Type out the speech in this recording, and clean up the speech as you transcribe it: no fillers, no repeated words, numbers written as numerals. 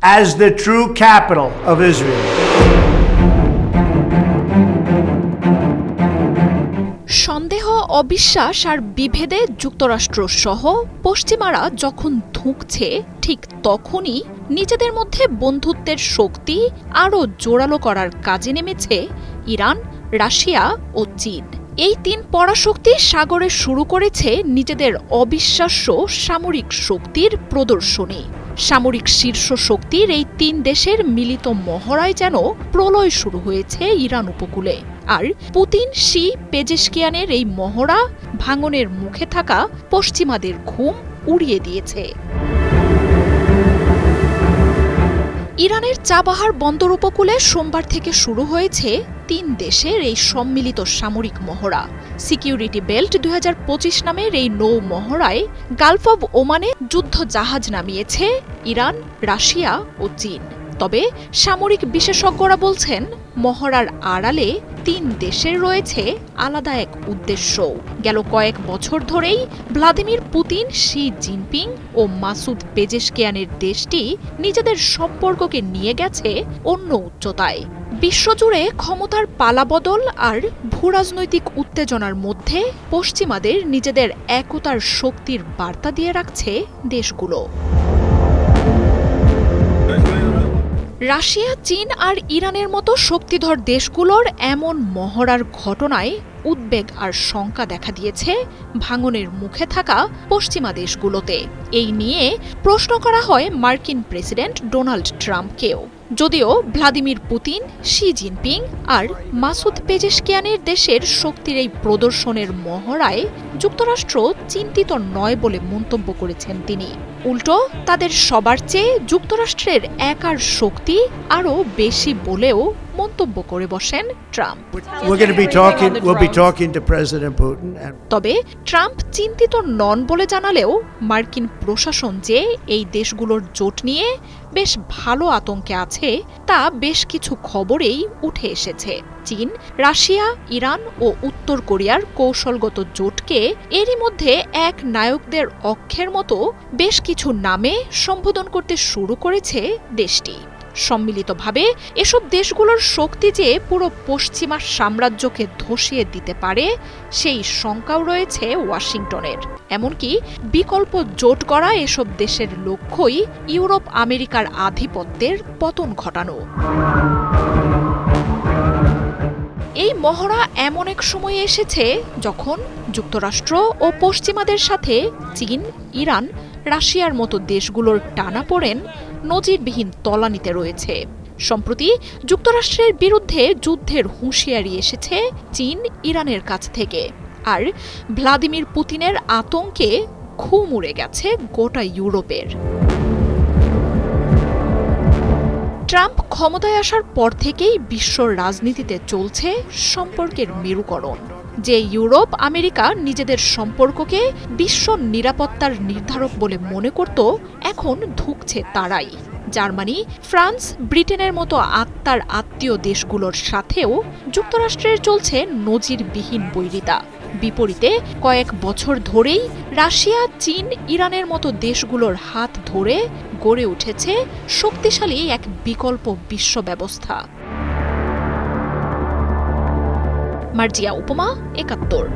as the true capital of Israel. সন্দেহ, অবিশ্বাস আর বিভেদে যুক্তরাষ্ট্র সহ পশ্চিমারা যখন ধুঁকছে, ঠিক তখনই নিজেদের মধ্যে বন্ধুত্বের শক্তি আরও জোরালো করার কাজে নেমেছে ইরান, রাশিয়া ও চীন। এই তিন পরাশক্তি সাগরে শুরু করেছে নিজেদের অবিশ্বাস্য সামরিক শক্তির প্রদর্শনী। সামরিক শীর্ষ শক্তির এই তিন দেশের মিলিত মহড়ায় যেন প্রলয় শুরু হয়েছে ইরান উপকূলে। আর পুতিন, শি, পেজেশকিয়ানের এই মহড়া ভাঙনের মুখে থাকা পশ্চিমাদের ঘুম উড়িয়ে দিয়েছে। ইরানের চাবাহার বন্দর উপকূলে সোমবার থেকে শুরু হয়েছে তিন দেশের এই সম্মিলিত সামরিক মহড়া। সিকিউরিটি বেল্ট 2025 নামের এই নৌ মহড়ায় গালফ অব ওমানে যুদ্ধ জাহাজ নামিয়েছে ইরান, রাশিয়া ও চীন। তবে সামরিক বিশেষজ্ঞরা বলছেন, মহড়ার আড়ালে তিন দেশের রয়েছে আলাদা এক উদ্দেশ্য। গেল কয়েক বছর ধরেই ভ্লাদিমির পুতিন, শি জিনপিং ও মাসুদ পেজেশকিয়ানের দেশটি নিজেদের সম্পর্ককে নিয়ে গেছে অন্য উচ্চতায়। বিশ্বজুড়ে ক্ষমতার পালাবদল আর ভূরাজনৈতিক উত্তেজনার মধ্যে পশ্চিমাদের নিজেদের একতার শক্তির বার্তা দিয়ে রাখছে দেশগুলো। রাশিয়া, চীন আর ইরানের মতো শক্তিধর দেশগুলোর এমন মহড়ার ঘটনায় উদ্বেগ আর শঙ্কা দেখা দিয়েছে ভাঙনের মুখে থাকা পশ্চিমা দেশগুলোতে। এই নিয়ে প্রশ্ন করা হয় মার্কিন প্রেসিডেন্ট ডোনাল্ড ট্রাম্পকেও। যদিও ভ্লাদিমির পুতিন, শি জিনপিং আর মাসুদ পেজেশকিয়ানের দেশের শক্তির এই প্রদর্শনের মহড়ায় যুক্তরাষ্ট্র চিন্তিত নয় বলে মন্তব্য করেছেন তিনি। উল্টো তাদের সবার চেয়ে যুক্তরাষ্ট্রের একার শক্তি আরও বেশি বলেও মন্তব্য করে বসেন ট্রাম্প। তবে ট্রাম্প চিন্তিত নন বলে জানালেও মার্কিন প্রশাসন যে এই দেশগুলোর জোট নিয়ে বেশ ভালো আতঙ্কে আছে তা বেশ কিছু খবরেই উঠে এসেছে। চীন, রাশিয়া, ইরান ও উত্তর কোরিয়ার কৌশলগত জোটকে এরই মধ্যে এক নায়কদের অক্ষের মতো বেশ কিছু নামে সম্বোধন করতে শুরু করেছে দেশটি। সম্মিলিতভাবে এসব দেশগুলোর শক্তি যে পুরো পশ্চিমা সাম্রাজ্যকে ধসিয়ে দিতে পারে সেই শঙ্কাও রয়েছে ওয়াশিংটনের। এমনকি বিকল্প জোট করা এসব দেশের লক্ষ্যই ইউরোপ আমেরিকার আধিপত্যের পতন ঘটানো। এই মহড়া এমন এক সময়ে এসেছে যখন যুক্তরাষ্ট্র ও পশ্চিমাদের সাথে চীন, ইরান, রাশিয়ার মতো দেশগুলোর টানাপোড়েন নজিরবিহীন তলানিতে রয়েছে। সম্প্রতি যুক্তরাষ্ট্রের বিরুদ্ধে যুদ্ধের হুঁশিয়ারি এসেছে চীন, ইরানের কাছ থেকে। আর ভ্লাদিমির পুতিনের আতঙ্কে ঘুম উড়ে গেছে গোটা ইউরোপের। ট্রাম্প ক্ষমতায় আসার পর থেকেই বিশ্ব রাজনীতিতে চলছে সম্পর্কের মেরুকরণ। যে ইউরোপ, আমেরিকা নিজেদের সম্পর্ককে বিশ্ব নিরাপত্তার নির্ধারক বলে মনে করত, এখন ধুঁকছে তারাই। জার্মানি, ফ্রান্স, ব্রিটেনের মতো আত্মার আত্মীয় দেশগুলোর সাথেও যুক্তরাষ্ট্রের চলছে নজিরবিহীন বৈরিতা। বিপরীতে কয়েক বছর ধরেই রাশিয়া, চীন, ইরানের মতো দেশগুলোর হাত ধরে গড়ে উঠেছে শক্তিশালী এক বিকল্প বিশ্ব ব্যবস্থা। মার্জিয়া উপমা, ৭১।